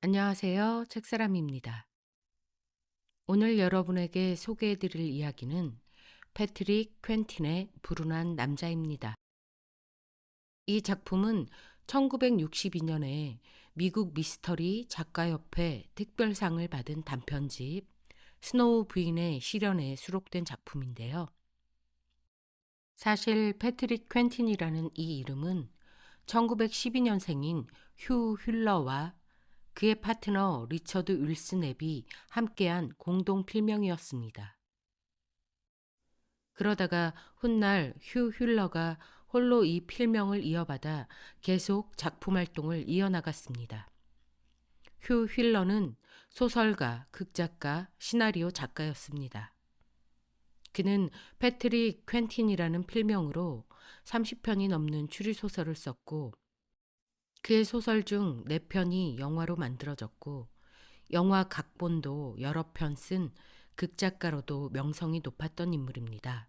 안녕하세요. 책사람입니다. 오늘 여러분에게 소개해 드릴 이야기는 패트릭 퀸틴의 불운한 남자입니다. 이 작품은 1962년에 미국 미스터리 작가협회 특별상을 받은 단편집 스노우 부인의 시련에 수록된 작품인데요. 사실 패트릭 퀸틴이라는 이 이름은 1912년생인 휴 휠러와 그의 파트너 리처드 윌슨 앱이 함께한 공동 필명이었습니다. 그러다가 훗날 휴 휠러가 홀로 이 필명을 이어받아 계속 작품 활동을 이어나갔습니다. 휴 휠러는 소설가, 극작가, 시나리오 작가였습니다. 그는 패트릭 퀸틴이라는 필명으로 30편이 넘는 추리소설을 썼고 그의 소설 중 4편이 영화로 만들어졌고 영화 각본도 여러 편 쓴 극작가로도 명성이 높았던 인물입니다.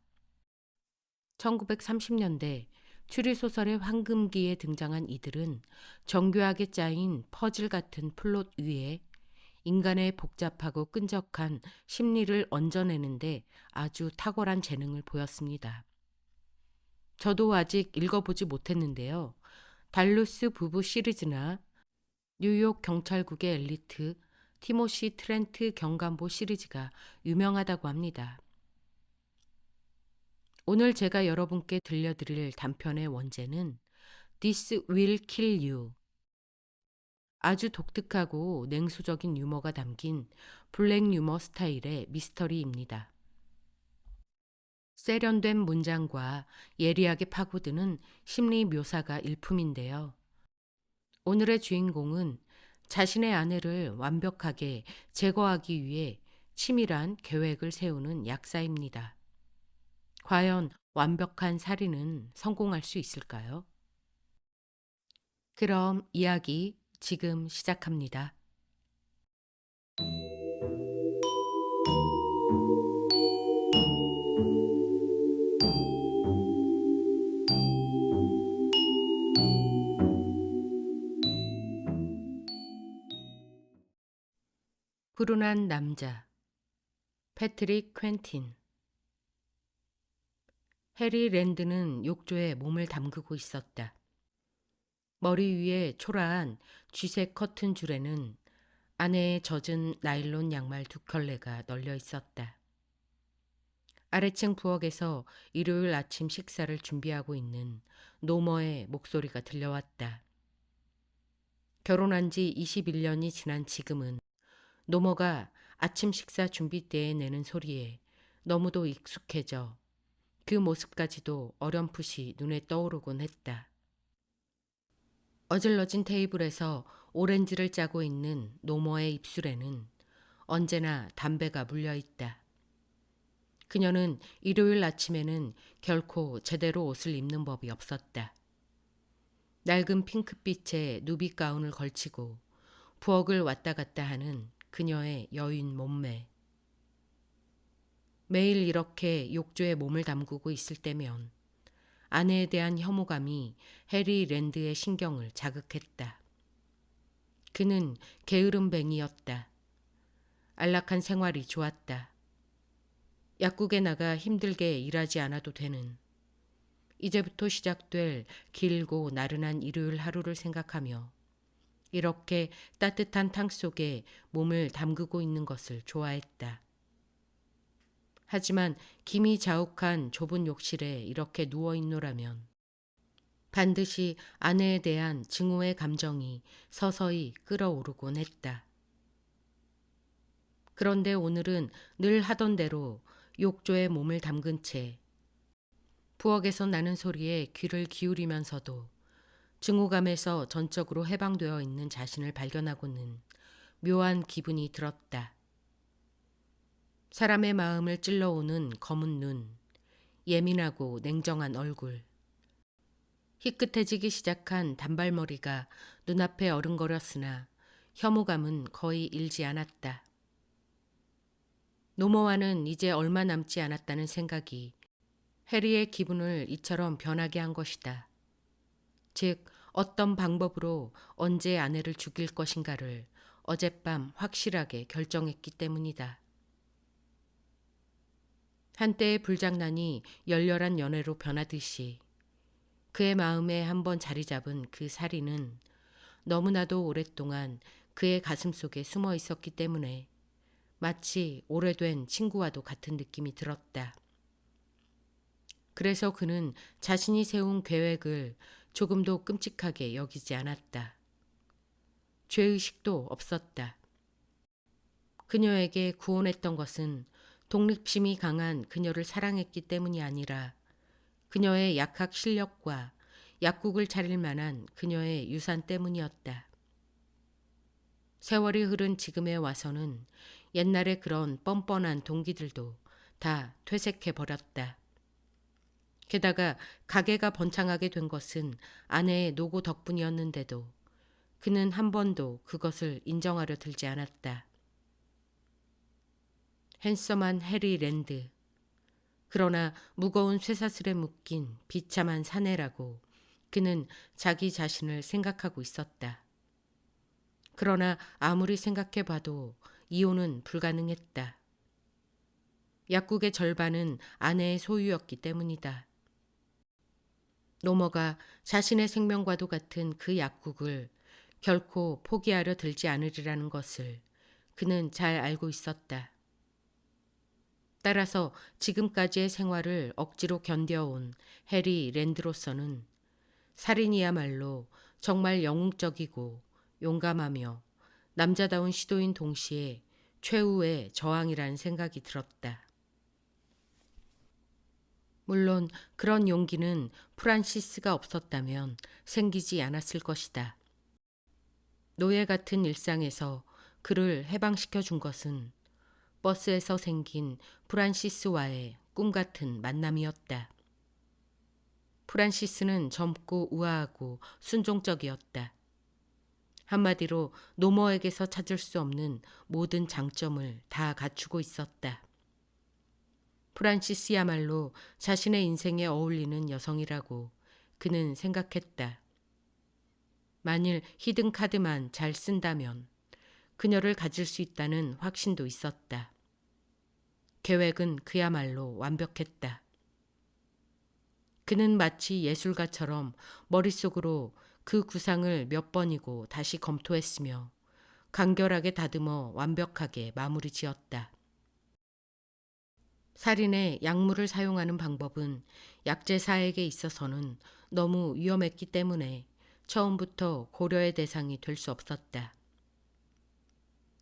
1930년대 추리소설의 황금기에 등장한 이들은 정교하게 짜인 퍼즐 같은 플롯 위에 인간의 복잡하고 끈적한 심리를 얹어내는데 아주 탁월한 재능을 보였습니다. 저도 아직 읽어보지 못했는데요. 달루스 부부 시리즈나 뉴욕 경찰국의 엘리트 티모시 트렌트 경감보 시리즈가 유명하다고 합니다. 오늘 제가 여러분께 들려드릴 단편의 원제는 This Will Kill You. 아주 독특하고 냉소적인 유머가 담긴 블랙 유머 스타일의 미스터리입니다. 세련된 문장과 예리하게 파고드는 심리 묘사가 일품인데요. 오늘의 주인공은 자신의 아내를 완벽하게 제거하기 위해 치밀한 계획을 세우는 약사입니다. 과연 완벽한 살인은 성공할 수 있을까요? 그럼 이야기 지금 시작합니다. 불운한 남자 패트릭 퀸틴. 해리 랜드는 욕조에 몸을 담그고 있었다. 머리 위에 초라한 쥐색 커튼 줄에는 아내의 젖은 나일론 양말 2켤레가 널려 있었다. 아래층 부엌에서 일요일 아침 식사를 준비하고 있는 노머의 목소리가 들려왔다. 결혼한 지 21년이 지난 지금은 노머가 아침 식사 준비 때에 내는 소리에 너무도 익숙해져 그 모습까지도 어렴풋이 눈에 떠오르곤 했다. 어질러진 테이블에서 오렌지를 짜고 있는 노머의 입술에는 언제나 담배가 물려 있다. 그녀는 일요일 아침에는 결코 제대로 옷을 입는 법이 없었다. 낡은 핑크빛의 누비 가운을 걸치고 부엌을 왔다 갔다 하는 그녀의 여윈 몸매. 매일 이렇게 욕조에 몸을 담그고 있을 때면 아내에 대한 혐오감이 해리 랜드의 신경을 자극했다. 그는 게으름뱅이였다. 안락한 생활이 좋았다. 약국에 나가 힘들게 일하지 않아도 되는 이제부터 시작될 길고 나른한 일요일 하루를 생각하며 이렇게 따뜻한 탕 속에 몸을 담그고 있는 것을 좋아했다. 하지만 김이 자욱한 좁은 욕실에 이렇게 누워있노라면 반드시 아내에 대한 증오의 감정이 서서히 끓어오르곤 했다. 그런데 오늘은 늘 하던 대로 욕조에 몸을 담근 채 부엌에서 나는 소리에 귀를 기울이면서도 증오감에서 전적으로 해방되어 있는 자신을 발견하고는 묘한 기분이 들었다. 사람의 마음을 찔러오는 검은 눈, 예민하고 냉정한 얼굴, 희끗해지기 시작한 단발머리가 눈앞에 어른거렸으나 혐오감은 거의 일지 않았다. 노모와는 이제 얼마 남지 않았다는 생각이 해리의 기분을 이처럼 변하게 한 것이다. 즉, 어떤 방법으로 언제 아내를 죽일 것인가를 어젯밤 확실하게 결정했기 때문이다. 한때의 불장난이 열렬한 연애로 변하듯이 그의 마음에 한번 자리 잡은 그 살인은 너무나도 오랫동안 그의 가슴 속에 숨어 있었기 때문에 마치 오래된 친구와도 같은 느낌이 들었다. 그래서 그는 자신이 세운 계획을 조금도 끔찍하게 여기지 않았다. 죄의식도 없었다. 그녀에게 구원했던 것은 독립심이 강한 그녀를 사랑했기 때문이 아니라 그녀의 약학 실력과 약국을 차릴 만한 그녀의 유산 때문이었다. 세월이 흐른 지금에 와서는 옛날의 그런 뻔뻔한 동기들도 다 퇴색해 버렸다. 게다가 가게가 번창하게 된 것은 아내의 노고 덕분이었는데도 그는 한 번도 그것을 인정하려 들지 않았다. 핸섬한 해리 랜드. 그러나 무거운 쇠사슬에 묶인 비참한 사내라고 그는 자기 자신을 생각하고 있었다. 그러나 아무리 생각해봐도 이혼은 불가능했다. 약국의 절반은 아내의 소유였기 때문이다. 노머가 자신의 생명과도 같은 그 약국을 결코 포기하려 들지 않으리라는 것을 그는 잘 알고 있었다. 따라서 지금까지의 생활을 억지로 견뎌온 해리 랜드로서는 살인이야말로 정말 영웅적이고 용감하며 남자다운 시도인 동시에 최후의 저항이라는 생각이 들었다. 물론 그런 용기는 프란시스가 없었다면 생기지 않았을 것이다. 노예 같은 일상에서 그를 해방시켜 준 것은 버스에서 생긴 프란시스와의 꿈 같은 만남이었다. 프란시스는 젊고 우아하고 순종적이었다. 한마디로 노머에게서 찾을 수 없는 모든 장점을 다 갖추고 있었다. 프란시스야말로 자신의 인생에 어울리는 여성이라고 그는 생각했다. 만일 히든 카드만 잘 쓴다면 그녀를 가질 수 있다는 확신도 있었다. 계획은 그야말로 완벽했다. 그는 마치 예술가처럼 머릿속으로 그 구상을 몇 번이고 다시 검토했으며 간결하게 다듬어 완벽하게 마무리 지었다. 살인에 약물을 사용하는 방법은 약제사에게 있어서는 너무 위험했기 때문에 처음부터 고려의 대상이 될 수 없었다.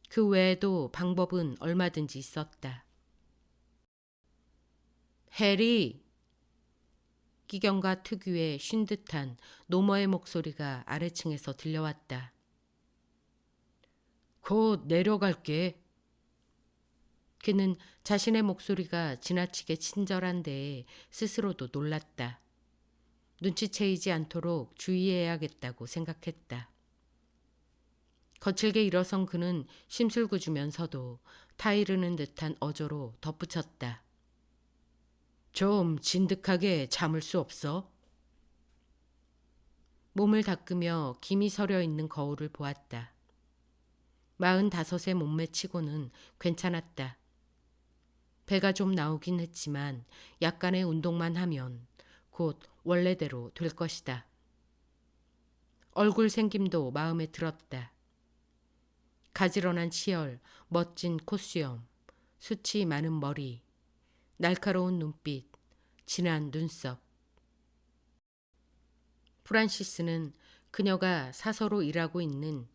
그 외에도 방법은 얼마든지 있었다. 해리! 기경과 특유의 쉰 듯한 노머의 목소리가 아래층에서 들려왔다. 곧 내려갈게. 그는 자신의 목소리가 지나치게 친절한데 스스로도 놀랐다. 눈치채이지 않도록 주의해야겠다고 생각했다. 거칠게 일어선 그는 심술구주면서도 타이르는 듯한 어조로 덧붙였다. 좀 진득하게 참을 수 없어? 몸을 닦으며 김이 서려 있는 거울을 보았다. 45의 몸매치고는 괜찮았다. 배가 좀 나오긴 했지만 약간의 운동만 하면 곧 원래대로 될 것이다. 얼굴 생김도 마음에 들었다. 가지런한 치열, 멋진 콧수염, 숱이 많은 머리, 날카로운 눈빛, 진한 눈썹. 프란시스는 그녀가 사서로 일하고 있는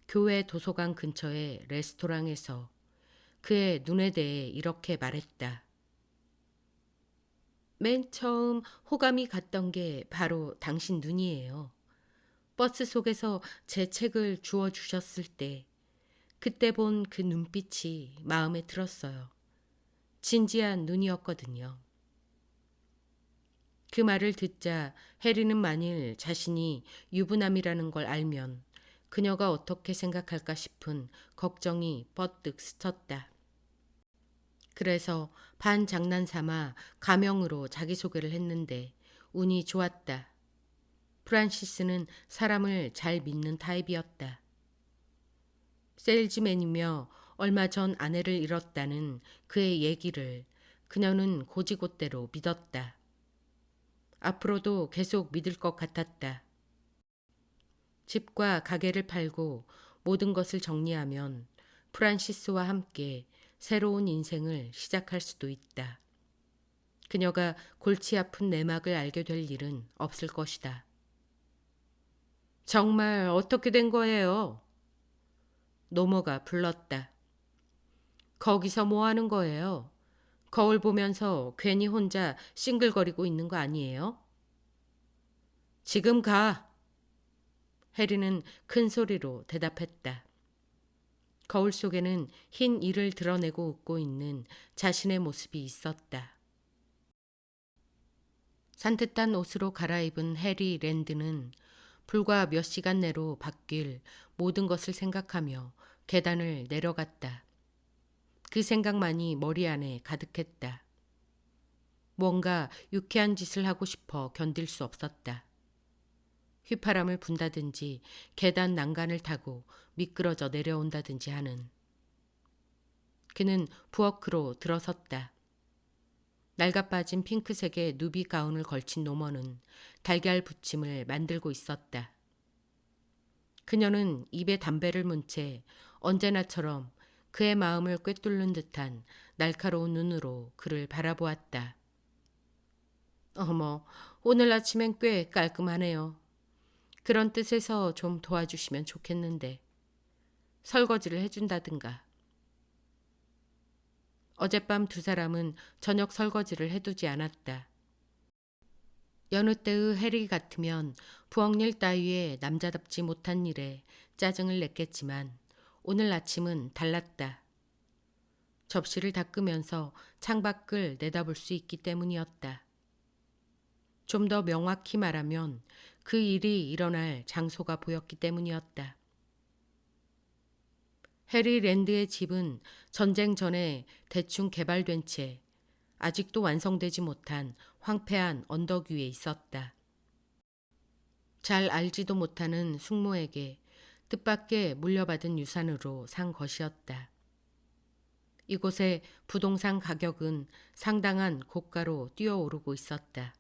교회 도서관 근처의 레스토랑에서 그의 눈에 대해 이렇게 말했다. 맨 처음 호감이 갔던 게 바로 당신 눈이에요. 버스 속에서 제 책을 주워주셨을 때 그때 본 그 눈빛이 마음에 들었어요. 진지한 눈이었거든요. 그 말을 듣자 해리는 만일 자신이 유부남이라는 걸 알면 그녀가 어떻게 생각할까 싶은 걱정이 뻗뜩 스쳤다. 그래서 반장난삼아 가명으로 자기소개를 했는데 운이 좋았다. 프란시스는 사람을 잘 믿는 타입이었다. 세일즈맨이며 얼마 전 아내를 잃었다는 그의 얘기를 그녀는 고지곳대로 믿었다. 앞으로도 계속 믿을 것 같았다. 집과 가게를 팔고 모든 것을 정리하면 프란시스와 함께 새로운 인생을 시작할 수도 있다. 그녀가 골치 아픈 내막을 알게 될 일은 없을 것이다. 정말 어떻게 된 거예요? 노모가 불렀다. 거기서 뭐 하는 거예요? 거울 보면서 괜히 혼자 싱글거리고 있는 거 아니에요? 지금 가! 해리는 큰 소리로 대답했다. 거울 속에는 흰 이를 드러내고 웃고 있는 자신의 모습이 있었다. 산뜻한 옷으로 갈아입은 해리 랜드는 불과 몇 시간 내로 바뀔 모든 것을 생각하며 계단을 내려갔다. 그 생각만이 머리 안에 가득했다. 뭔가 유쾌한 짓을 하고 싶어 견딜 수 없었다. 휘파람을 분다든지 계단 난간을 타고 미끄러져 내려온다든지 하는. 그는 부엌으로 들어섰다. 낡아빠진 핑크색의 누비 가운을 걸친 노머는 달걀 부침을 만들고 있었다. 그녀는 입에 담배를 문 채 언제나처럼 그의 마음을 꿰뚫는 듯한 날카로운 눈으로 그를 바라보았다. 어머, 오늘 아침엔 꽤 깔끔하네요. 그런 뜻에서 좀 도와주시면 좋겠는데. 설거지를 해준다든가. 어젯밤 두 사람은 저녁 설거지를 해두지 않았다. 여느 때의 해리 같으면 부엌일 따위에 남자답지 못한 일에 짜증을 냈겠지만 오늘 아침은 달랐다. 접시를 닦으면서 창밖을 내다볼 수 있기 때문이었다. 좀 더 명확히 말하면 그 일이 일어날 장소가 보였기 때문이었다. 해리 랜드의 집은 전쟁 전에 대충 개발된 채 아직도 완성되지 못한 황폐한 언덕 위에 있었다. 잘 알지도 못하는 숙모에게 뜻밖의 물려받은 유산으로 산 것이었다. 이곳의 부동산 가격은 상당한 고가로 뛰어오르고 있었다.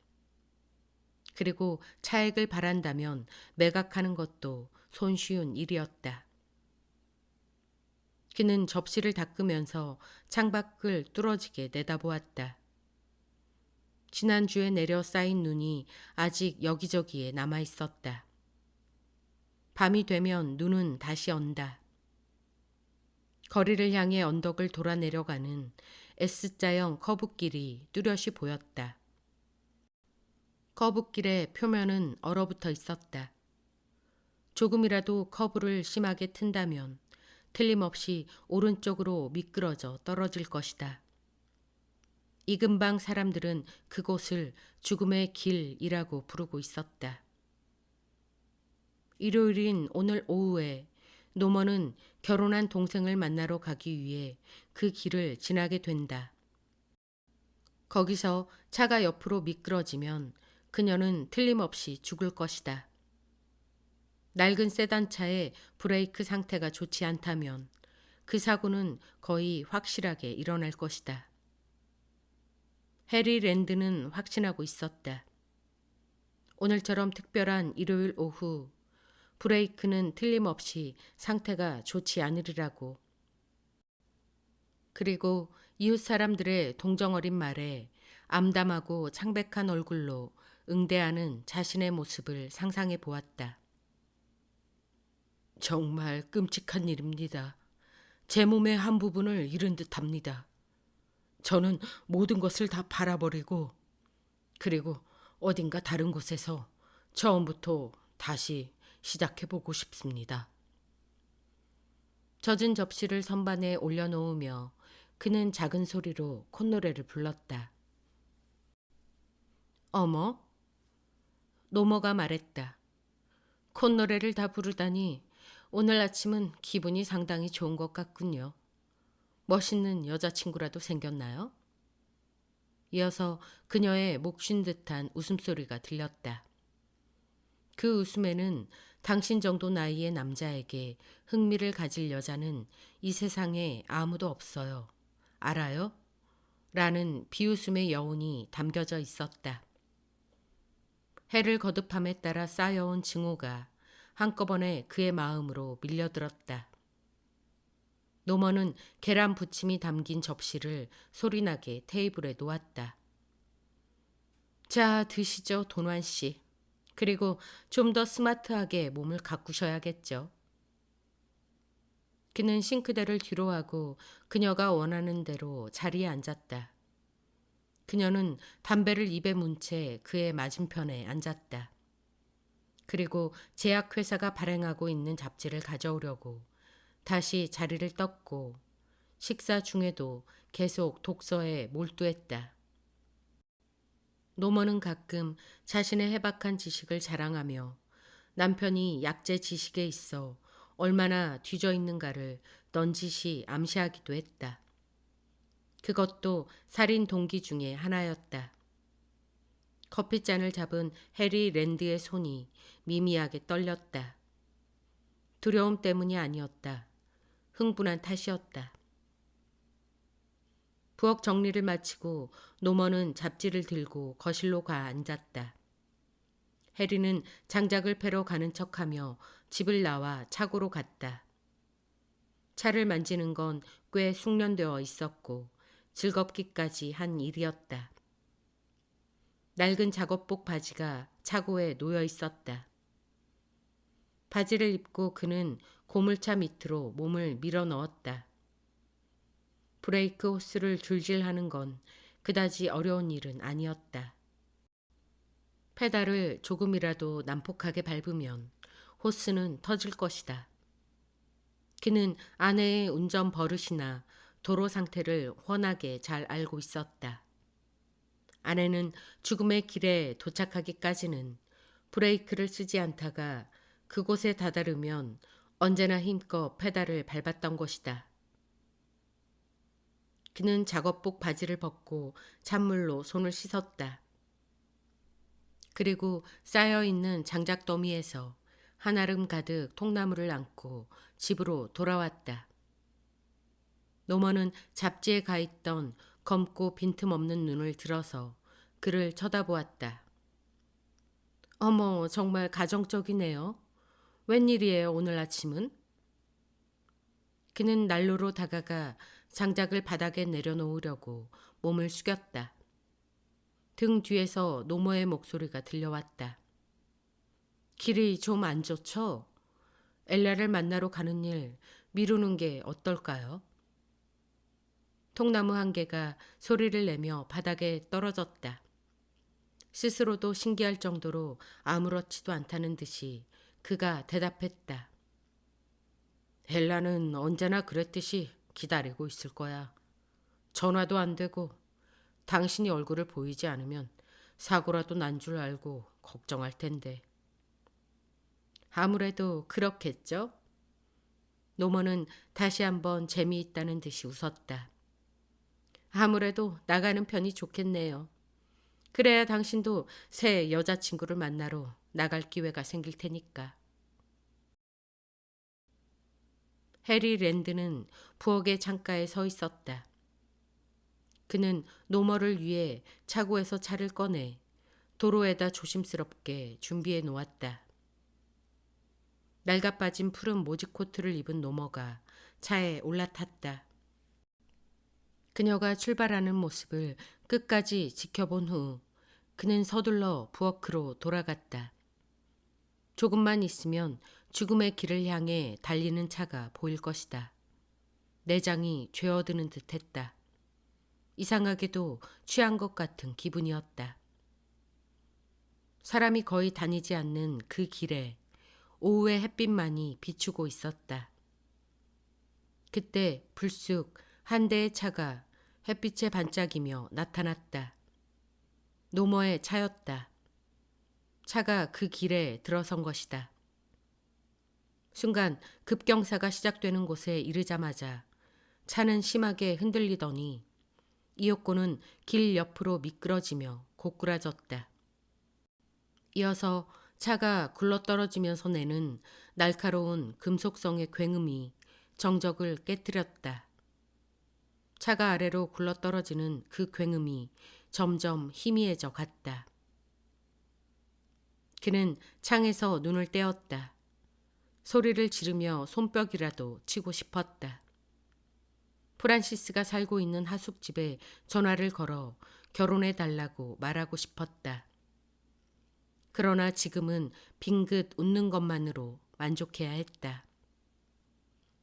그리고 차액을 바란다면 매각하는 것도 손쉬운 일이었다. 그는 접시를 닦으면서 창밖을 뚫어지게 내다보았다. 지난주에 내려 쌓인 눈이 아직 여기저기에 남아 있었다. 밤이 되면 눈은 다시 온다. 거리를 향해 언덕을 돌아 내려가는 S자형 커브길이 뚜렷이 보였다. 커브길의 표면은 얼어붙어 있었다. 조금이라도 커브를 심하게 튼다면 틀림없이 오른쪽으로 미끄러져 떨어질 것이다. 이 근방 사람들은 그곳을 죽음의 길이라고 부르고 있었다. 일요일인 오늘 오후에 노먼은 결혼한 동생을 만나러 가기 위해 그 길을 지나게 된다. 거기서 차가 옆으로 미끄러지면 그녀는 틀림없이 죽을 것이다. 낡은 세단차의 브레이크 상태가 좋지 않다면 그 사고는 거의 확실하게 일어날 것이다. 해리 랜드는 확신하고 있었다. 오늘처럼 특별한 일요일 오후 브레이크는 틀림없이 상태가 좋지 않으리라고. 그리고 이웃 사람들의 동정어린 말에 암담하고 창백한 얼굴로 응대하는 자신의 모습을 상상해 보았다. 정말 끔찍한 일입니다. 제 몸의 한 부분을 잃은 듯합니다. 저는 모든 것을 다 팔아버리고 그리고 어딘가 다른 곳에서 처음부터 다시 시작해보고 싶습니다. 젖은 접시를 선반에 올려놓으며 그는 작은 소리로 콧노래를 불렀다. 어머? 노머가 말했다. 콧노래를 다 부르다니 오늘 아침은 기분이 상당히 좋은 것 같군요. 멋있는 여자친구라도 생겼나요? 이어서 그녀의 목쉰 듯한 웃음소리가 들렸다. 그 웃음에는 당신 정도 나이의 남자에게 흥미를 가질 여자는 이 세상에 아무도 없어요. 알아요? 라는 비웃음의 여운이 담겨져 있었다. 해를 거듭함에 따라 쌓여온 증오가 한꺼번에 그의 마음으로 밀려들었다. 노먼은 계란 부침이 담긴 접시를 소리나게 테이블에 놓았다. 자, 드시죠, 돈환 씨. 그리고 좀 더 스마트하게 몸을 가꾸셔야겠죠. 그는 싱크대를 뒤로하고 그녀가 원하는 대로 자리에 앉았다. 그녀는 담배를 입에 문 채 그의 맞은편에 앉았다. 그리고 제약회사가 발행하고 있는 잡지를 가져오려고 다시 자리를 떴고 식사 중에도 계속 독서에 몰두했다. 노먼은 가끔 자신의 해박한 지식을 자랑하며 남편이 약재 지식에 있어 얼마나 뒤져 있는가를 넌지시 암시하기도 했다. 그것도 살인 동기 중에 하나였다. 커피잔을 잡은 해리 랜드의 손이 미미하게 떨렸다. 두려움 때문이 아니었다. 흥분한 탓이었다. 부엌 정리를 마치고 노먼은 잡지를 들고 거실로 가 앉았다. 해리는 장작을 패러 가는 척하며 집을 나와 차고로 갔다. 차를 만지는 건 꽤 숙련되어 있었고 즐겁기까지 한 일이었다. 낡은 작업복 바지가 차고에 놓여 있었다. 바지를 입고 그는 고물차 밑으로 몸을 밀어 넣었다. 브레이크 호스를 줄질하는 건 그다지 어려운 일은 아니었다. 페달을 조금이라도 난폭하게 밟으면 호스는 터질 것이다. 그는 아내의 운전 버릇이나 도로 상태를 훤하게 잘 알고 있었다. 아내는 죽음의 길에 도착하기까지는 브레이크를 쓰지 않다가 그곳에 다다르면 언제나 힘껏 페달을 밟았던 것이다. 그는 작업복 바지를 벗고 찬물로 손을 씻었다. 그리고 쌓여있는 장작 더미에서 한아름 가득 통나무를 안고 집으로 돌아왔다. 노먼은 잡지에 가있던 검고 빈틈없는 눈을 들어서 그를 쳐다보았다. 어머, 정말 가정적이네요. 웬일이에요, 오늘 아침은? 그는 난로로 다가가 장작을 바닥에 내려놓으려고 몸을 숙였다. 등 뒤에서 노모의 목소리가 들려왔다. 길이 좀 안 좋죠? 엘라를 만나러 가는 일 미루는 게 어떨까요? 통나무 한 개가 소리를 내며 바닥에 떨어졌다. 스스로도 신기할 정도로 아무렇지도 않다는 듯이 그가 대답했다. 엘라는 언제나 그랬듯이 기다리고 있을 거야. 전화도 안 되고 당신이 얼굴을 보이지 않으면 사고라도 난 줄 알고 걱정할 텐데. 아무래도 그렇겠죠? 노먼은 다시 한번 재미있다는 듯이 웃었다. 아무래도 나가는 편이 좋겠네요. 그래야 당신도 새 여자친구를 만나러 나갈 기회가 생길 테니까. 해리 랜드는 부엌의 창가에 서 있었다. 그는 노머를 위해 차고에서 차를 꺼내 도로에다 조심스럽게 준비해 놓았다. 낡아빠진 푸른 모직 코트를 입은 노머가 차에 올라탔다. 그녀가 출발하는 모습을 끝까지 지켜본 후 그는 서둘러 부엌으로 돌아갔다. 조금만 있으면 죽음의 길을 향해 달리는 차가 보일 것이다. 내장이 죄어드는 듯했다. 이상하게도 취한 것 같은 기분이었다. 사람이 거의 다니지 않는 그 길에 오후의 햇빛만이 비추고 있었다. 그때 불쑥 한 대의 차가 햇빛에 반짝이며 나타났다. 노머의 차였다. 차가 그 길에 들어선 것이다. 순간 급경사가 시작되는 곳에 이르자마자 차는 심하게 흔들리더니 이윽고는 길 옆으로 미끄러지며 고꾸라졌다. 이어서 차가 굴러떨어지면서 내는 날카로운 금속성의 굉음이 정적을 깨뜨렸다. 차가 아래로 굴러떨어지는 그 굉음이 점점 희미해져 갔다. 그는 창에서 눈을 떼었다. 소리를 지르며 손뼉이라도 치고 싶었다. 프란시스가 살고 있는 하숙집에 전화를 걸어 결혼해 달라고 말하고 싶었다. 그러나 지금은 빙긋 웃는 것만으로 만족해야 했다.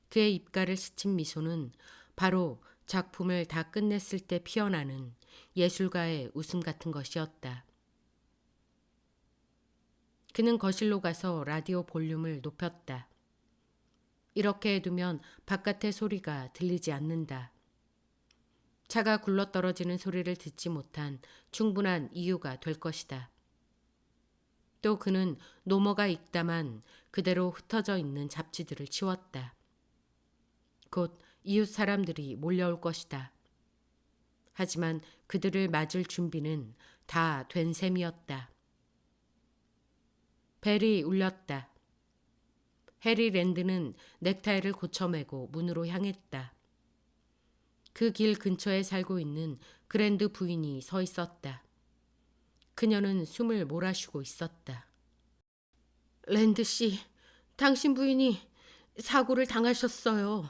그의 입가를 스친 미소는 바로 작품을 다 끝냈을 때 피어나는 예술가의 웃음 같은 것이었다. 그는 거실로 가서 라디오 볼륨을 높였다. 이렇게 해두면 바깥의 소리가 들리지 않는다. 차가 굴러떨어지는 소리를 듣지 못한 충분한 이유가 될 것이다. 또 그는 노모가 읽다만 그대로 흩어져 있는 잡지들을 치웠다. 곧 이웃 사람들이 몰려올 것이다. 하지만 그들을 맞을 준비는 다 된 셈이었다. 벨이 울렸다. 해리 랜드는 넥타이를 고쳐매고 문으로 향했다. 그 길 근처에 살고 있는 그랜드 부인이 서 있었다. 그녀는 숨을 몰아쉬고 있었다. 랜드 씨, 당신 부인이 사고를 당하셨어요.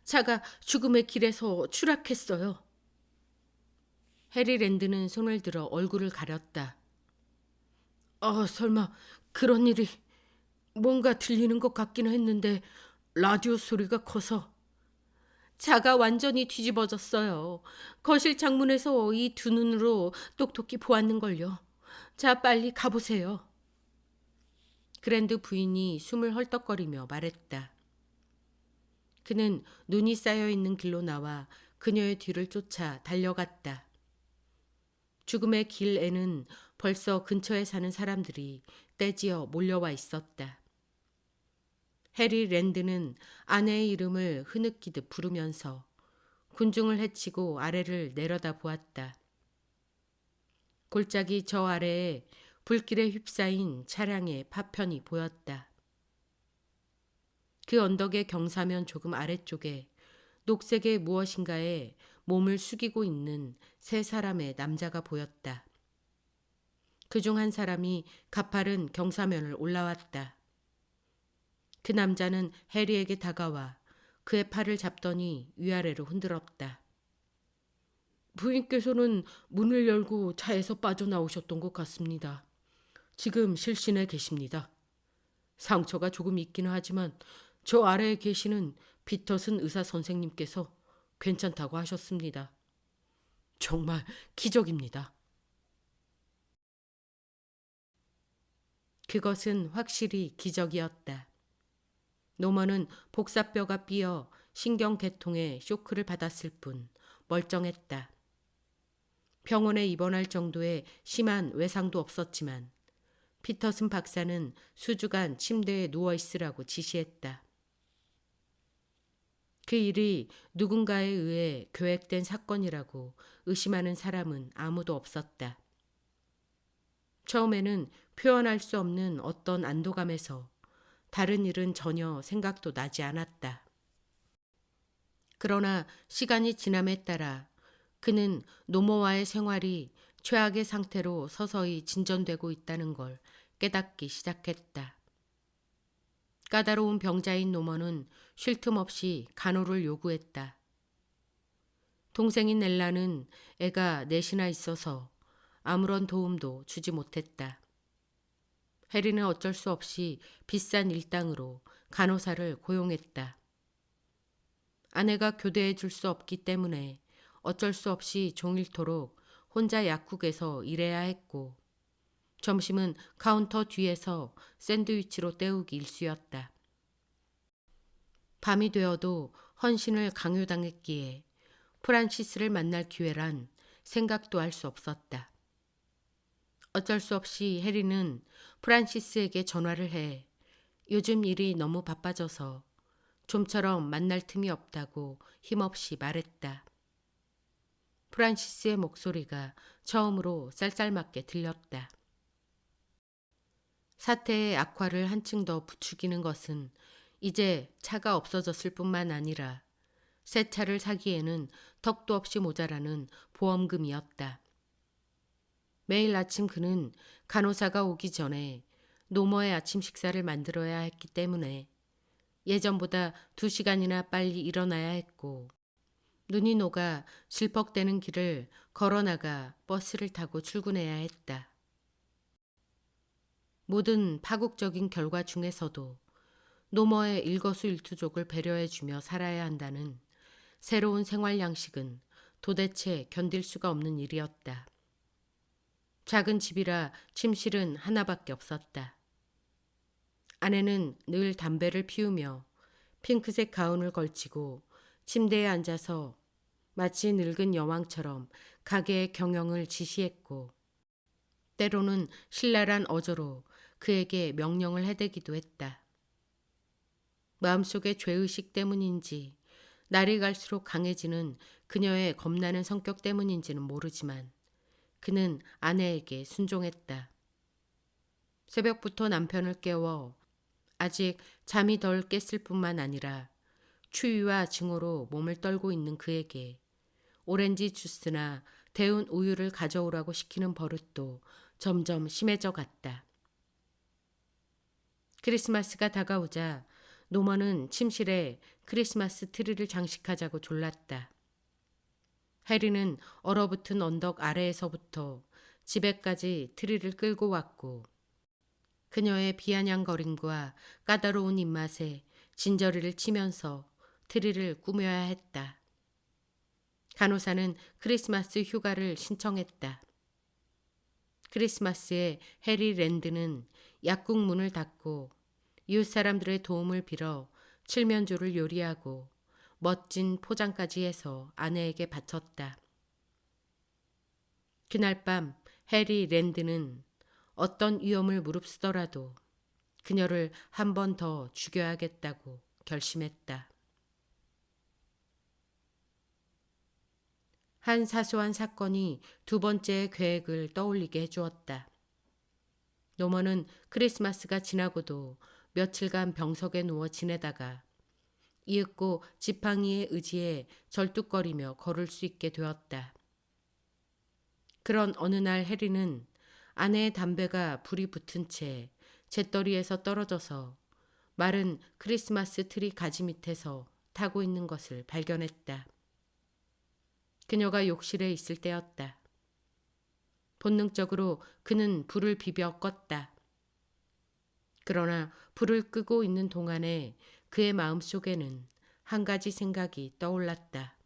차가 죽음의 길에서 추락했어요. 해리 랜드는 손을 들어 얼굴을 가렸다. 설마 그런 일이 뭔가 들리는 것 같기는 했는데 라디오 소리가 커서. 차가 완전히 뒤집어졌어요. 거실 창문에서 이 두 눈으로 똑똑히 보았는걸요. 자, 빨리 가보세요. 그랜드 부인이 숨을 헐떡거리며 말했다. 그는 눈이 쌓여있는 길로 나와 그녀의 뒤를 쫓아 달려갔다. 죽음의 길에는 벌써 근처에 사는 사람들이 떼지어 몰려와 있었다. 해리 랜드는 아내의 이름을 흐느끼듯 부르면서 군중을 헤치고 아래를 내려다 보았다. 골짜기 저 아래에 불길에 휩싸인 차량의 파편이 보였다. 그 언덕의 경사면 조금 아래쪽에 녹색의 무엇인가에 몸을 숙이고 있는 세 사람의 남자가 보였다. 그중 한 사람이 가파른 경사면을 올라왔다. 그 남자는 해리에게 다가와 그의 팔을 잡더니 위아래로 흔들었다. 부인께서는 문을 열고 차에서 빠져나오셨던 것 같습니다. 지금 실신에 계십니다. 상처가 조금 있기는 하지만 저 아래에 계시는 피터슨 의사 선생님께서 괜찮다고 하셨습니다. 정말 기적입니다. 그것은 확실히 기적이었다. 노먼은 복사뼈가 삐어 신경계통에 쇼크를 받았을 뿐 멀쩡했다. 병원에 입원할 정도의 심한 외상도 없었지만 피터슨 박사는 수주간 침대에 누워있으라고 지시했다. 그 일이 누군가에 의해 계획된 사건이라고 의심하는 사람은 아무도 없었다. 처음에는 표현할 수 없는 어떤 안도감에서 다른 일은 전혀 생각도 나지 않았다. 그러나 시간이 지남에 따라 그는 노모와의 생활이 최악의 상태로 서서히 진전되고 있다는 걸 깨닫기 시작했다. 까다로운 병자인 노먼은 쉴 틈 없이 간호를 요구했다. 동생인 넬라는 애가 넷이나 있어서 아무런 도움도 주지 못했다. 해리는 어쩔 수 없이 비싼 일당으로 간호사를 고용했다. 아내가 교대해 줄 수 없기 때문에 어쩔 수 없이 종일토록 혼자 약국에서 일해야 했고 점심은 카운터 뒤에서 샌드위치로 때우기 일쑤였다. 밤이 되어도 헌신을 강요당했기에 프란시스를 만날 기회란 생각도 할 수 없었다. 어쩔 수 없이 해리는 프란시스에게 전화를 해 요즘 일이 너무 바빠져서 좀처럼 만날 틈이 없다고 힘없이 말했다. 프란시스의 목소리가 처음으로 쌀쌀맞게 들렸다. 사태의 악화를 한층 더 부추기는 것은 이제 차가 없어졌을 뿐만 아니라 새 차를 사기에는 턱도 없이 모자라는 보험금이었다. 매일 아침 그는 간호사가 오기 전에 노모의 아침 식사를 만들어야 했기 때문에 예전보다 2시간이나 빨리 일어나야 했고, 눈이 녹아 질퍽대는 길을 걸어나가 버스를 타고 출근해야 했다. 모든 파국적인 결과 중에서도 노모의 일거수일투족을 배려해주며 살아야 한다는 새로운 생활 양식은 도대체 견딜 수가 없는 일이었다. 작은 집이라 침실은 하나밖에 없었다. 아내는 늘 담배를 피우며 핑크색 가운을 걸치고 침대에 앉아서 마치 늙은 여왕처럼 가게의 경영을 지시했고, 때로는 신랄한 어조로 그에게 명령을 해대기도 했다. 마음속의 죄의식 때문인지 날이 갈수록 강해지는 그녀의 겁나는 성격 때문인지는 모르지만 그는 아내에게 순종했다. 새벽부터 남편을 깨워 아직 잠이 덜 깼을 뿐만 아니라 추위와 증오로 몸을 떨고 있는 그에게 오렌지 주스나 데운 우유를 가져오라고 시키는 버릇도 점점 심해져 갔다. 크리스마스가 다가오자 노먼은 침실에 크리스마스 트리를 장식하자고 졸랐다. 해리는 얼어붙은 언덕 아래에서부터 집에까지 트리를 끌고 왔고, 그녀의 비아냥거림과 까다로운 입맛에 진저리를 치면서 트리를 꾸며야 했다. 간호사는 크리스마스 휴가를 신청했다. 크리스마스에 해리 랜드는 약국 문을 닫고 이웃 사람들의 도움을 빌어 칠면조를 요리하고 멋진 포장까지 해서 아내에게 바쳤다. 그날 밤 해리 랜드는 어떤 위험을 무릅쓰더라도 그녀를 한 번 더 죽여야겠다고 결심했다. 한 사소한 사건이 두 번째의 계획을 떠올리게 해주었다. 노먼은 크리스마스가 지나고도 며칠간 병석에 누워 지내다가 이윽고 지팡이에 의지해 절뚝거리며 걸을 수 있게 되었다. 그런 어느 날 해리는 아내의 담배가 불이 붙은 채 재떨이에서 떨어져서 마른 크리스마스 트리 가지 밑에서 타고 있는 것을 발견했다. 그녀가 욕실에 있을 때였다. 본능적으로 그는 불을 비벼 껐다. 그러나 불을 끄고 있는 동안에 그의 마음속에는 한 가지 생각이 떠올랐다.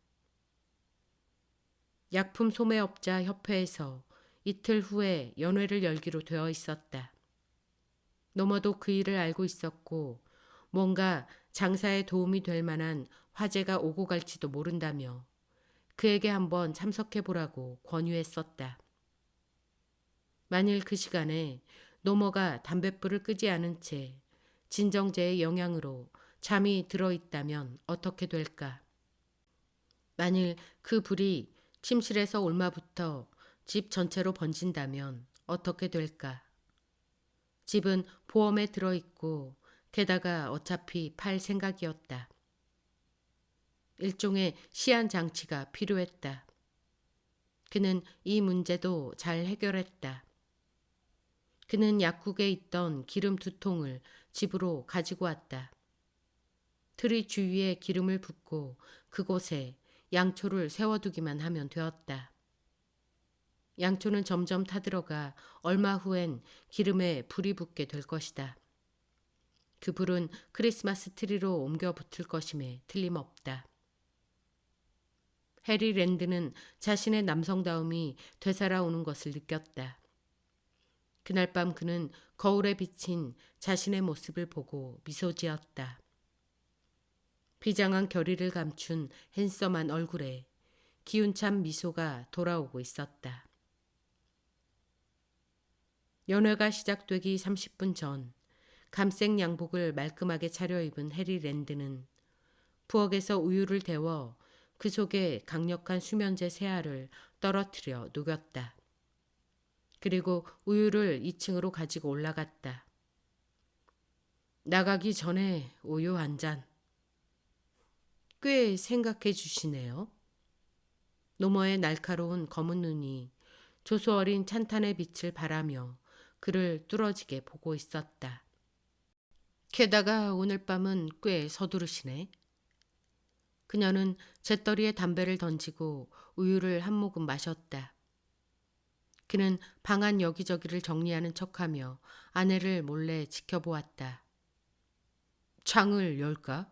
약품 소매업자 협회에서 이틀 후에 연회를 열기로 되어 있었다. 노머도 그 일을 알고 있었고 뭔가 장사에 도움이 될 만한 화제가 오고 갈지도 모른다며 그에게 한번 참석해보라고 권유했었다. 만일 그 시간에 노머가 담뱃불을 끄지 않은 채 진정제의 영향으로 잠이 들어있다면 어떻게 될까? 만일 그 불이 침실에서 올마부터 집 전체로 번진다면 어떻게 될까? 집은 보험에 들어있고 게다가 어차피 팔 생각이었다. 일종의 시한 장치가 필요했다. 그는 이 문제도 잘 해결했다. 그는 약국에 있던 기름 2통을 집으로 가지고 왔다. 트리 주위에 기름을 붓고 그곳에 양초를 세워두기만 하면 되었다. 양초는 점점 타들어가 얼마 후엔 기름에 불이 붙게 될 것이다. 그 불은 크리스마스 트리로 옮겨 붙을 것임에 틀림없다. 해리 랜드는 자신의 남성다움이 되살아오는 것을 느꼈다. 그날 밤 그는 거울에 비친 자신의 모습을 보고 미소 지었다. 비장한 결의를 감춘 핸섬한 얼굴에 기운찬 미소가 돌아오고 있었다. 연회가 시작되기 30분 전 감색 양복을 말끔하게 차려입은 해리 랜드는 부엌에서 우유를 데워 그 속에 강력한 수면제 세알을 떨어뜨려 녹였다. 그리고 우유를 2층으로 가지고 올라갔다. 나가기 전에 우유 한 잔. 꽤 생각해 주시네요. 노머의 날카로운 검은 눈이 조소 어린 찬탄의 빛을 바라며 그를 뚫어지게 보고 있었다. 게다가 오늘 밤은 꽤 서두르시네. 그녀는 재떨이에 담배를 던지고 우유를 한 모금 마셨다. 그는 방 안 여기저기를 정리하는 척하며 아내를 몰래 지켜보았다. 창을 열까?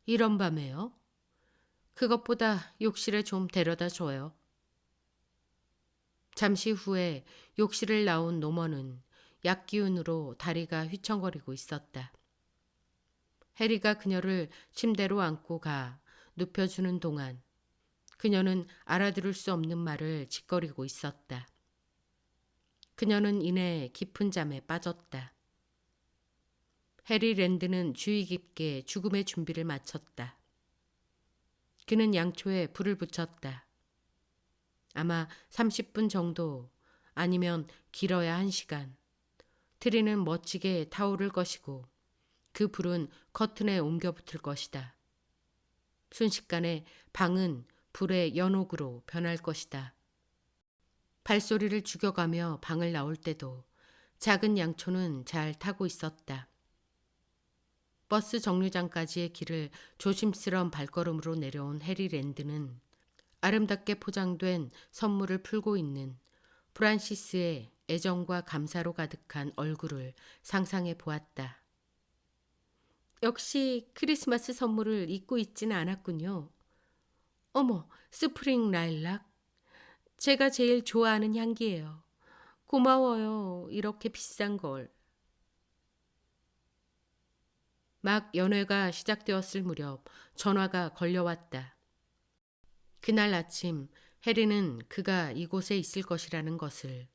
이런 밤에요? 그것보다 욕실에 좀 데려다 줘요. 잠시 후에 욕실을 나온 노먼은 약기운으로 다리가 휘청거리고 있었다. 해리가 그녀를 침대로 안고 가 눕혀주는 동안 그녀는 알아들을 수 없는 말을 짓거리고 있었다. 그녀는 이내 깊은 잠에 빠졌다. 해리 랜드는 주의 깊게 죽음의 준비를 마쳤다. 그는 양초에 불을 붙였다. 아마 30분 정도, 아니면 길어야 1시간. 트리는 멋지게 타오를 것이고 그 불은 커튼에 옮겨 붙을 것이다. 순식간에 방은 불의 연옥으로 변할 것이다. 발소리를 죽여가며 방을 나올 때도 작은 양초는 잘 타고 있었다. 버스 정류장까지의 길을 조심스러운 발걸음으로 내려온 해리 랜드는 아름답게 포장된 선물을 풀고 있는 프란시스의 애정과 감사로 가득한 얼굴을 상상해 보았다. 역시 크리스마스 선물을 잊고 있지는 않았군요. 어머, 스프링 라일락. 제가 제일 좋아하는 향기예요. 고마워요. 이렇게 비싼 걸. 막 연회가 시작되었을 무렵 전화가 걸려왔다. 그날 아침 해리는 그가 이곳에 있을 것이라는 것을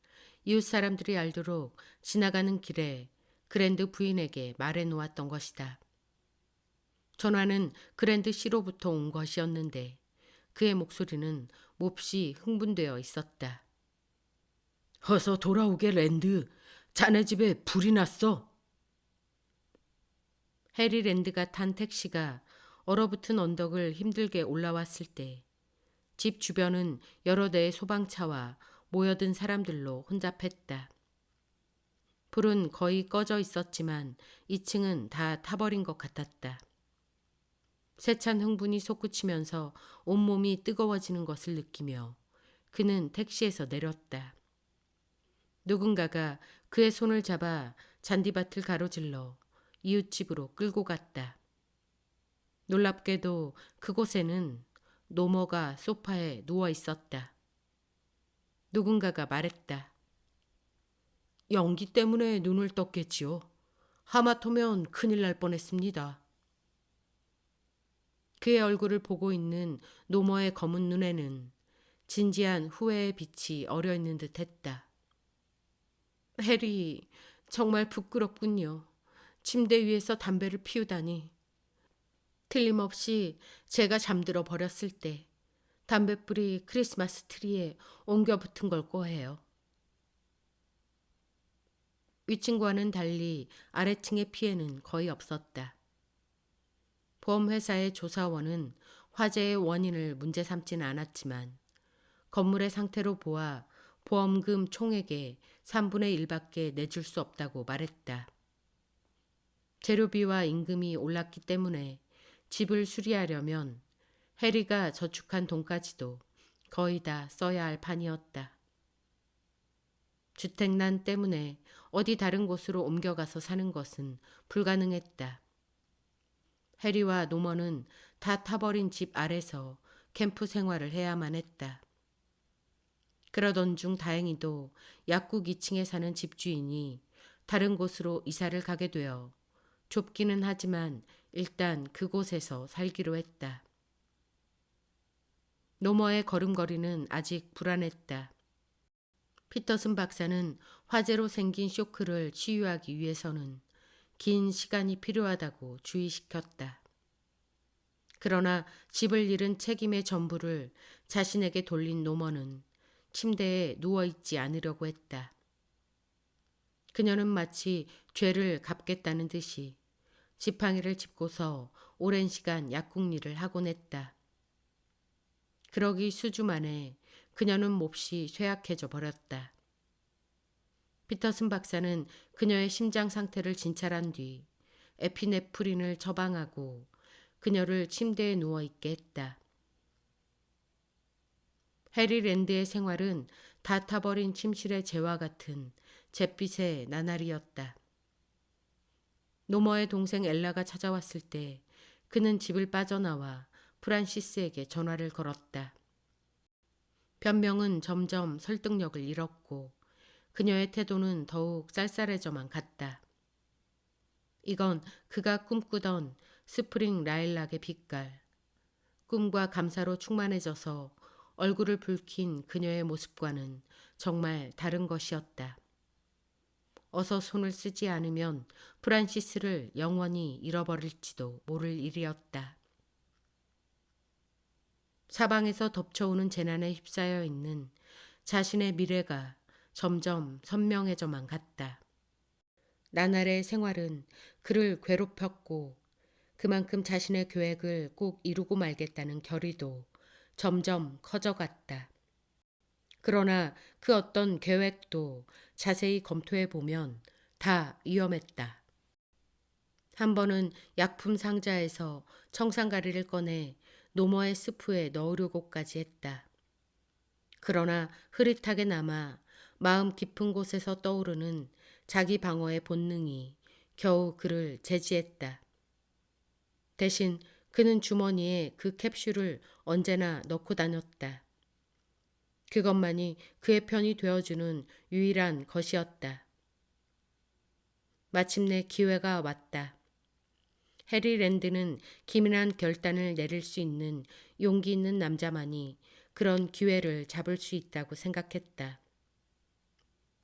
이웃 사람들이 알도록 지나가는 길에 그랜드 부인에게 말해 놓았던 것이다. 전화는 그랜드 씨로부터 온 것이었는데 그의 목소리는 몹시 흥분되어 있었다. 어서 돌아오게 랜드. 자네 집에 불이 났어. 해리 랜드가 탄 택시가 얼어붙은 언덕을 힘들게 올라왔을 때 집 주변은 여러 대의 소방차와 모여든 사람들로 혼잡했다. 불은 거의 꺼져 있었지만 2층은 다 타버린 것 같았다. 세찬 흥분이 솟구치면서 온몸이 뜨거워지는 것을 느끼며 그는 택시에서 내렸다. 누군가가 그의 손을 잡아 잔디밭을 가로질러 이웃집으로 끌고 갔다. 놀랍게도 그곳에는 노머가 소파에 누워 있었다. 누군가가 말했다. 연기 때문에 눈을 떴겠지요. 하마터면 큰일 날 뻔했습니다. 그의 얼굴을 보고 있는 노머의 검은 눈에는 진지한 후회의 빛이 어려 있는 듯 했다. 해리, 정말 부끄럽군요. 침대 위에서 담배를 피우다니. 틀림없이 제가 잠들어 버렸을 때 담뱃불이 크리스마스 트리에 옮겨 붙은 걸 거예요. 위층과는 달리 아래층의 피해는 거의 없었다. 보험회사의 조사원은 화재의 원인을 문제 삼지는 않았지만 건물의 상태로 보아 보험금 총액의 3분의 1밖에 내줄 수 없다고 말했다. 재료비와 임금이 올랐기 때문에 집을 수리하려면 해리가 저축한 돈까지도 거의 다 써야 할 판이었다. 주택난 때문에 어디 다른 곳으로 옮겨가서 사는 것은 불가능했다. 해리와 노먼은 다 타버린 집 아래서 캠프 생활을 해야만 했다. 그러던 중 다행히도 약국 2층에 사는 집주인이 다른 곳으로 이사를 가게 되어 좁기는 하지만 일단 그곳에서 살기로 했다. 노머의 걸음걸이는 아직 불안했다. 피터슨 박사는 화재로 생긴 쇼크를 치유하기 위해서는 긴 시간이 필요하다고 주의시켰다. 그러나 집을 잃은 책임의 전부를 자신에게 돌린 노먼은 침대에 누워있지 않으려고 했다. 그녀는 마치 죄를 갚겠다는 듯이 지팡이를 짚고서 오랜 시간 약국일을 하곤 했다. 그러기 수주 만에 그녀는 몹시 쇠약해져 버렸다. 피터슨 박사는 그녀의 심장 상태를 진찰한 뒤 에피네프린을 처방하고 그녀를 침대에 누워있게 했다. 해리 랜드의 생활은 다 타버린 침실의 재와 같은 잿빛의 나날이었다. 노머의 동생 엘라가 찾아왔을 때 그는 집을 빠져나와 프란시스에게 전화를 걸었다. 변명은 점점 설득력을 잃었고 그녀의 태도는 더욱 쌀쌀해져만 갔다. 이건 그가 꿈꾸던 스프링 라일락의 빛깔, 꿈과 감사로 충만해져서 얼굴을 붉힌 그녀의 모습과는 정말 다른 것이었다. 어서 손을 쓰지 않으면 프란시스를 영원히 잃어버릴지도 모를 일이었다. 사방에서 덮쳐오는 재난에 휩싸여 있는 자신의 미래가 점점 선명해져만 갔다. 나날의 생활은 그를 괴롭혔고 그만큼 자신의 계획을 꼭 이루고 말겠다는 결의도 점점 커져갔다. 그러나 그 어떤 계획도 자세히 검토해 보면 다 위험했다. 한 번은 약품 상자에서 청산가리를 꺼내 노머의 스프에 넣으려고까지 했다. 그러나 흐릿하게 남아 마음 깊은 곳에서 떠오르는 자기 방어의 본능이 겨우 그를 제지했다. 대신 그는 주머니에 그 캡슐을 언제나 넣고 다녔다. 그것만이 그의 편이 되어주는 유일한 것이었다. 마침내 기회가 왔다. 해리 랜드는 기민한 결단을 내릴 수 있는 용기 있는 남자만이 그런 기회를 잡을 수 있다고 생각했다.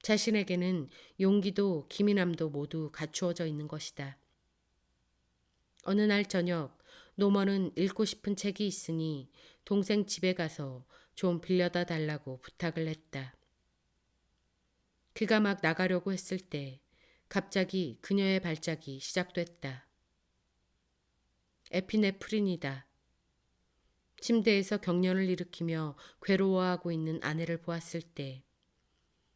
자신에게는 용기도 기민함도 모두 갖추어져 있는 것이다. 어느 날 저녁 노먼은 읽고 싶은 책이 있으니 동생 집에 가서 좀 빌려다 달라고 부탁을 했다. 그가 막 나가려고 했을 때 갑자기 그녀의 발작이 시작됐다. 에피네프린이다. 침대에서 경련을 일으키며 괴로워하고 있는 아내를 보았을 때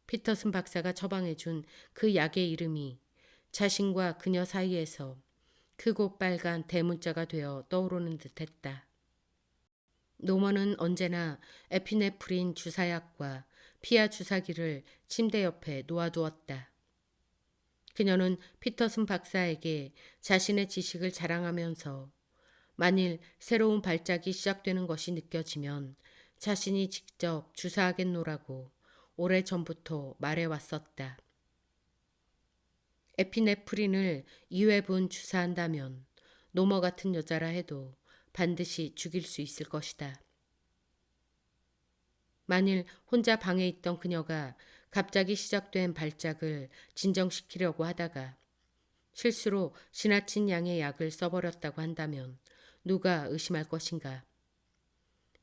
피터슨 박사가 처방해준 그 약의 이름이 자신과 그녀 사이에서 크고 빨간 대문자가 되어 떠오르는 듯했다. 노먼은 언제나 에피네프린 주사약과 피하 주사기를 침대 옆에 놓아두었다. 그녀는 피터슨 박사에게 자신의 지식을 자랑하면서 만일 새로운 발작이 시작되는 것이 느껴지면 자신이 직접 주사하겠노라고 오래전부터 말해왔었다. 에피네프린을 2회분 주사한다면 노머 같은 여자라 해도 반드시 죽일 수 있을 것이다. 만일 혼자 방에 있던 그녀가 갑자기 시작된 발작을 진정시키려고 하다가 실수로 지나친 양의 약을 써버렸다고 한다면 누가 의심할 것인가?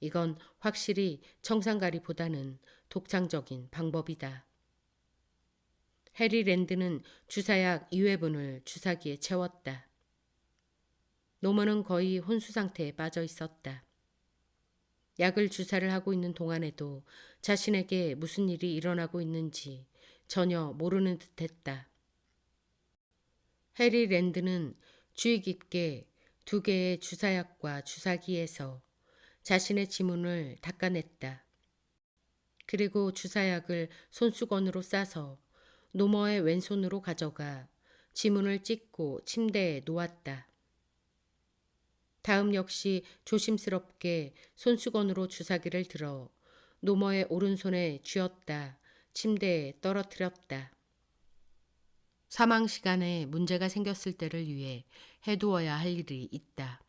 이건 확실히 청산가리보다는 독창적인 방법이다. 해리 랜드는 주사약 2회분을 주사기에 채웠다. 노먼은 거의 혼수 상태에 빠져 있었다. 약을 주사를 하고 있는 동안에도 자신에게 무슨 일이 일어나고 있는지 전혀 모르는 듯했다. 해리 랜드는 주의 깊게 2개의 주사약과 주사기에서 자신의 지문을 닦아냈다. 그리고 주사약을 손수건으로 싸서 노머의 왼손으로 가져가 지문을 찍고 침대에 놓았다. 다음 역시 조심스럽게 손수건으로 주사기를 들어 노머의 오른손에 쥐었다 침대에 떨어뜨렸다. 사망 시간에 문제가 생겼을 때를 위해 해두어야 할 일이 있다.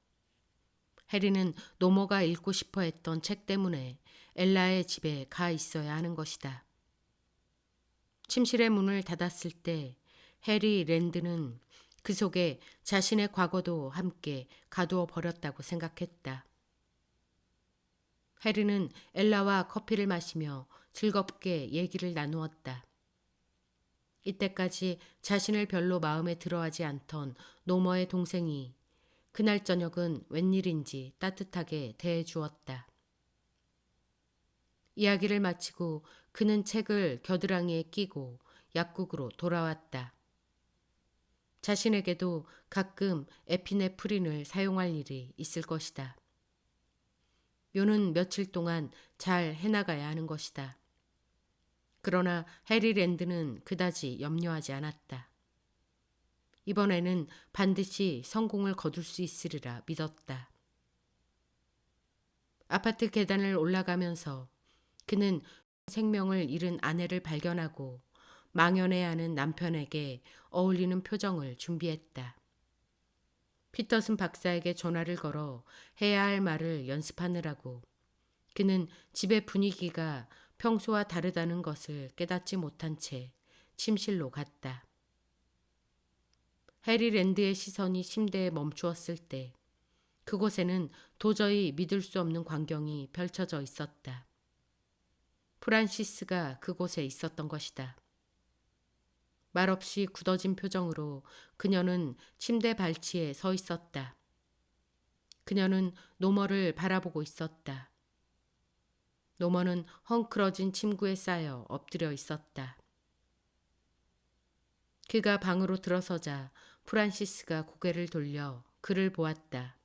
해리는 노머가 읽고 싶어 했던 책 때문에 엘라의 집에 가 있어야 하는 것이다. 침실의 문을 닫았을 때 해리 랜드는 그 속에 자신의 과거도 함께 가두어 버렸다고 생각했다. 해리는 엘라와 커피를 마시며 즐겁게 얘기를 나누었다. 이때까지 자신을 별로 마음에 들어하지 않던 노머의 동생이 그날 저녁은 웬일인지 따뜻하게 대해주었다. 이야기를 마치고 그는 책을 겨드랑이에 끼고 약국으로 돌아왔다. 자신에게도 가끔 에피네프린을 사용할 일이 있을 것이다. 묘는 며칠 동안 잘 해나가야 하는 것이다. 그러나 해리랜드는 그다지 염려하지 않았다. 이번에는 반드시 성공을 거둘 수 있으리라 믿었다. 아파트 계단을 올라가면서 그는 생명을 잃은 아내를 발견하고 망연해야 하는 남편에게 어울리는 표정을 준비했다. 피터슨 박사에게 전화를 걸어 해야 할 말을 연습하느라고 그는 집의 분위기가 평소와 다르다는 것을 깨닫지 못한 채 침실로 갔다. 해리랜드의 시선이 침대에 멈추었을 때 그곳에는 도저히 믿을 수 없는 광경이 펼쳐져 있었다. 프란시스가 그곳에 있었던 것이다. 말없이 굳어진 표정으로 그녀는 침대 발치에 서 있었다. 그녀는 노머를 바라보고 있었다. 노머는 헝클어진 침구에 쌓여 엎드려 있었다. 그가 방으로 들어서자 프란시스가 고개를 돌려 그를 보았다.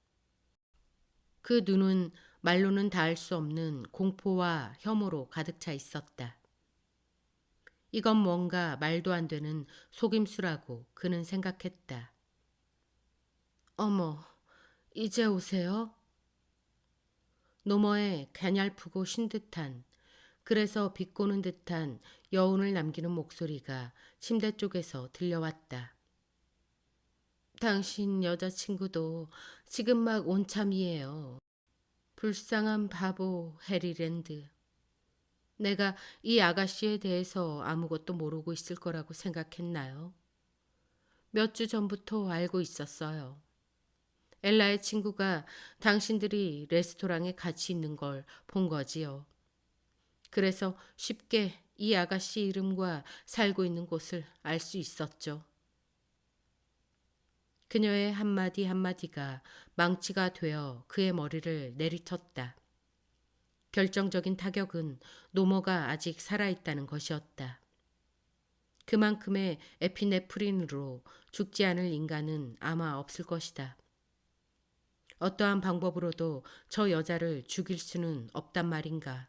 그 눈은 말로는 닿을 수 없는 공포와 혐오로 가득 차 있었다. 이건 뭔가 말도 안 되는 속임수라고 그는 생각했다. 어머, 이제 오세요? 노머의 가냘프고 쉰 듯한, 그래서 비꼬는 듯한 여운을 남기는 목소리가 침대 쪽에서 들려왔다. 당신 여자친구도 지금 막 온참이에요. 불쌍한 바보 해리랜드. 내가 이 아가씨에 대해서 아무것도 모르고 있을 거라고 생각했나요? 몇 주 전부터 알고 있었어요. 엘라의 친구가 당신들이 레스토랑에 같이 있는 걸 본 거지요. 그래서 쉽게 이 아가씨 이름과 살고 있는 곳을 알 수 있었죠. 그녀의 한마디 한마디가 망치가 되어 그의 머리를 내리쳤다. 결정적인 타격은 노머가 아직 살아있다는 것이었다. 그만큼의 에피네프린으로 죽지 않을 인간은 아마 없을 것이다. 어떠한 방법으로도 저 여자를 죽일 수는 없단 말인가.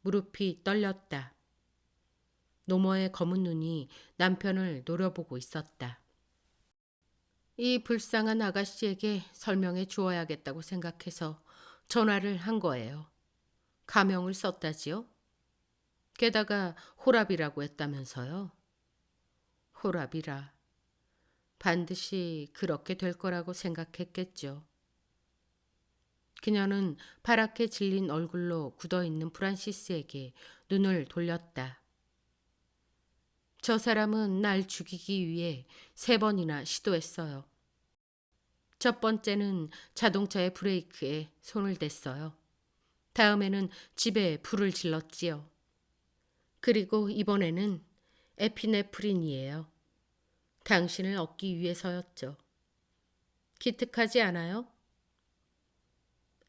무릎이 떨렸다. 노머의 검은 눈이 남편을 노려보고 있었다. 이 불쌍한 아가씨에게 설명해 주어야겠다고 생각해서 전화를 한 거예요. 가명을 썼다지요? 게다가 호랍이라고 했다면서요? 호랍이라. 반드시 그렇게 될 거라고 생각했겠죠. 그녀는 파랗게 질린 얼굴로 굳어있는 프란시스에게 눈을 돌렸다. 저 사람은 날 죽이기 위해 3번이나 시도했어요. 첫 번째는 자동차의 브레이크에 손을 댔어요. 다음에는 집에 불을 질렀지요. 그리고 이번에는 에피네프린이에요. 당신을 얻기 위해서였죠. 기특하지 않아요?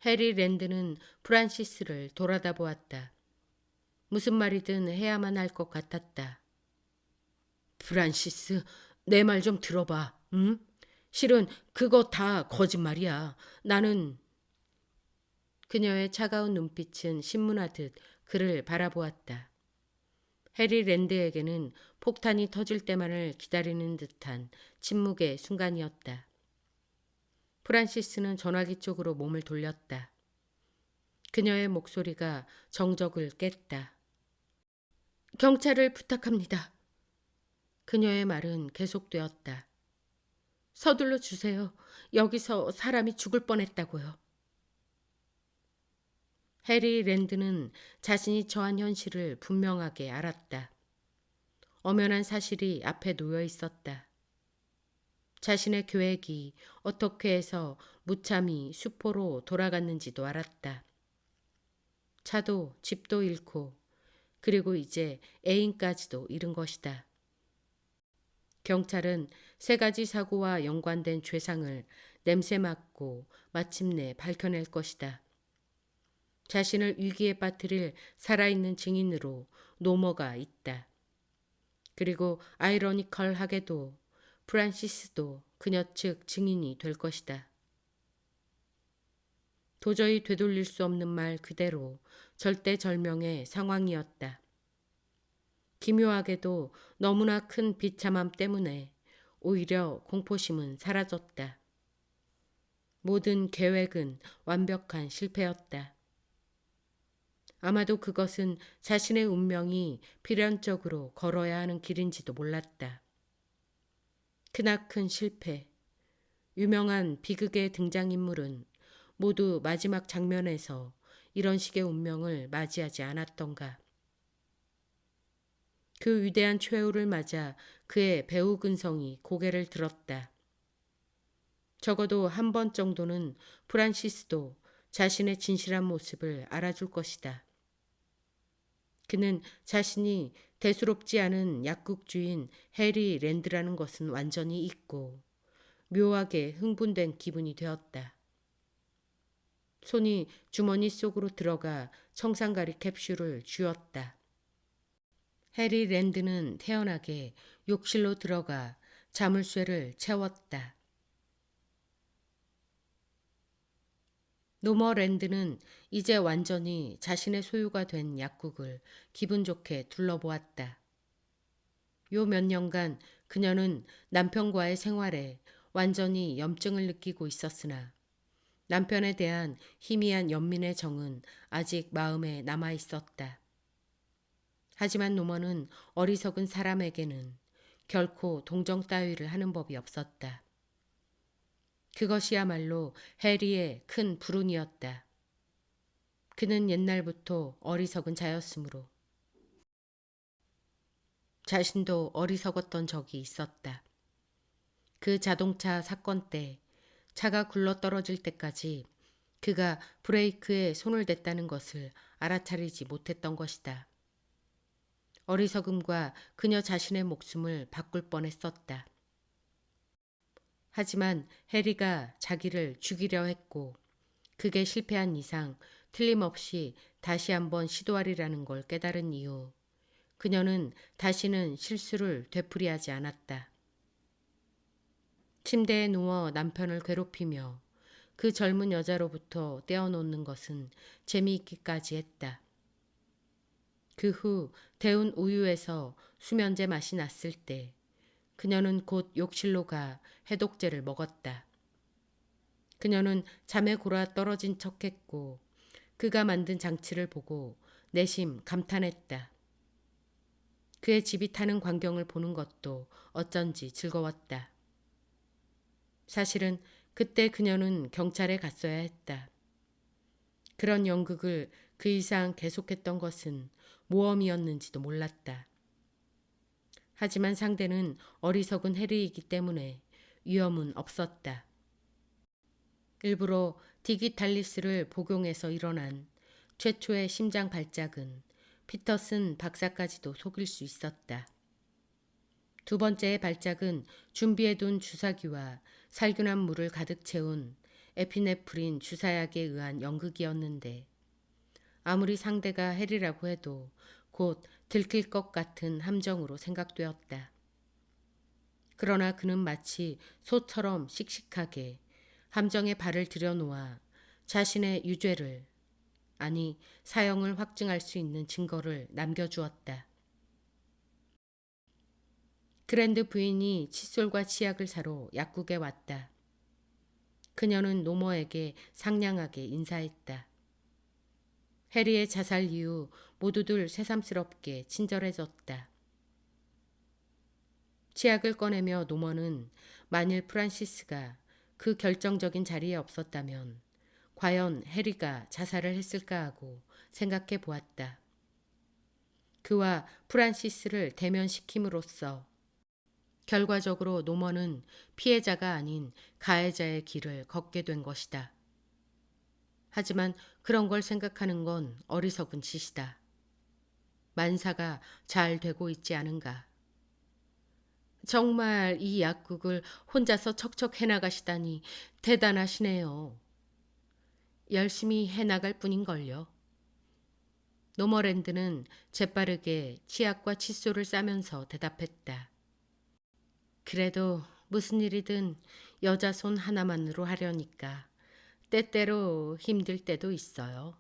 해리랜드는 프란시스를 돌아다 보았다. 무슨 말이든 해야만 할 것 같았다. 프란시스, 내 말 좀 들어봐, 응? 실은 그거 다 거짓말이야. 나는... 그녀의 차가운 눈빛은 신문하듯 그를 바라보았다. 해리랜드에게는 폭탄이 터질 때만을 기다리는 듯한 침묵의 순간이었다. 프란시스는 전화기 쪽으로 몸을 돌렸다. 그녀의 목소리가 정적을 깼다. 경찰을 부탁합니다. 그녀의 말은 계속되었다. 서둘러 주세요. 여기서 사람이 죽을 뻔했다고요. 해리랜드는 자신이 처한 현실을 분명하게 알았다. 엄연한 사실이 앞에 놓여 있었다. 자신의 계획이 어떻게 해서 무참히 수포로 돌아갔는지도 알았다. 차도 집도 잃고 그리고 이제 애인까지도 잃은 것이다. 경찰은 세 가지 사고와 연관된 죄상을 냄새 맡고 마침내 밝혀낼 것이다. 자신을 위기에 빠뜨릴 살아있는 증인으로 노머가 있다. 그리고 아이러니컬하게도 프란시스도 그녀 측 증인이 될 것이다. 도저히 되돌릴 수 없는 말 그대로 절대절명의 상황이었다. 기묘하게도 너무나 큰 비참함 때문에 오히려 공포심은 사라졌다. 모든 계획은 완벽한 실패였다. 아마도 그것은 자신의 운명이 필연적으로 걸어야 하는 길인지도 몰랐다. 크나큰 실패. 유명한 비극의 등장인물은 모두 마지막 장면에서 이런 식의 운명을 맞이하지 않았던가. 그 위대한 최후를 맞아 그의 배우 근성이 고개를 들었다. 적어도 한 번 정도는 프란시스도 자신의 진실한 모습을 알아줄 것이다. 그는 자신이 대수롭지 않은 약국주인 해리 랜드라는 것은 완전히 잊고 묘하게 흥분된 기분이 되었다. 손이 주머니 속으로 들어가 청산가리 캡슐을 쥐었다. 해리 랜드는 태연하게 욕실로 들어가 자물쇠를 채웠다. 노머 랜드는 이제 완전히 자신의 소유가 된 약국을 기분 좋게 둘러보았다. 요 몇 년간 그녀는 남편과의 생활에 완전히 염증을 느끼고 있었으나 남편에 대한 희미한 연민의 정은 아직 마음에 남아 있었다. 하지만 노머는 어리석은 사람에게는 결코 동정 따위를 하는 법이 없었다. 그것이야말로 해리의 큰 불운이었다. 그는 옛날부터 어리석은 자였으므로 자신도 어리석었던 적이 있었다. 그 자동차 사건 때 차가 굴러떨어질 때까지 그가 브레이크에 손을 댔다는 것을 알아차리지 못했던 것이다. 어리석음과 그녀 자신의 목숨을 바꿀 뻔했었다. 하지만 해리가 자기를 죽이려 했고 그게 실패한 이상 틀림없이 다시 한번 시도하리라는 걸 깨달은 이후 그녀는 다시는 실수를 되풀이하지 않았다. 침대에 누워 남편을 괴롭히며 그 젊은 여자로부터 떼어놓는 것은 재미있기까지 했다. 그 후 데운 우유에서 수면제 맛이 났을 때 그녀는 곧 욕실로 가 해독제를 먹었다. 그녀는 잠에 골아 떨어진 척했고 그가 만든 장치를 보고 내심 감탄했다. 그의 집이 타는 광경을 보는 것도 어쩐지 즐거웠다. 사실은 그때 그녀는 경찰에 갔어야 했다. 그런 연극을 그 이상 계속했던 것은 모험이었는지도 몰랐다. 하지만 상대는 어리석은 해리이기 때문에 위험은 없었다. 일부러 디기탈리스를 복용해서 일어난 최초의 심장 발작은 피터슨 박사까지도 속일 수 있었다. 두 번째의 발작은 준비해둔 주사기와 살균한 물을 가득 채운 에피네프린 주사약에 의한 연극이었는데 아무리 상대가 해리라고 해도 곧 들킬 것 같은 함정으로 생각되었다. 그러나 그는 마치 소처럼 씩씩하게 함정에 발을 들여놓아 자신의 유죄를, 아니 사형을 확증할 수 있는 증거를 남겨주었다. 그랜드 부인이 칫솔과 치약을 사러 약국에 왔다. 그녀는 노머에게 상냥하게 인사했다. 해리의 자살 이후 모두들 새삼스럽게 친절해졌다. 치약을 꺼내며 노머는 만일 프란시스가 그 결정적인 자리에 없었다면 과연 해리가 자살을 했을까 하고 생각해 보았다. 그와 프란시스를 대면시킴으로써 결과적으로 노머는 피해자가 아닌 가해자의 길을 걷게 된 것이다. 하지만 그런 걸 생각하는 건 어리석은 짓이다. 만사가 잘 되고 있지 않은가. 정말 이 약국을 혼자서 척척 해나가시다니 대단하시네요. 열심히 해나갈 뿐인걸요. 노머랜드는 재빠르게 치약과 칫솔을 싸면서 대답했다. 그래도 무슨 일이든 여자 손 하나만으로 하려니까 때때로 힘들 때도 있어요.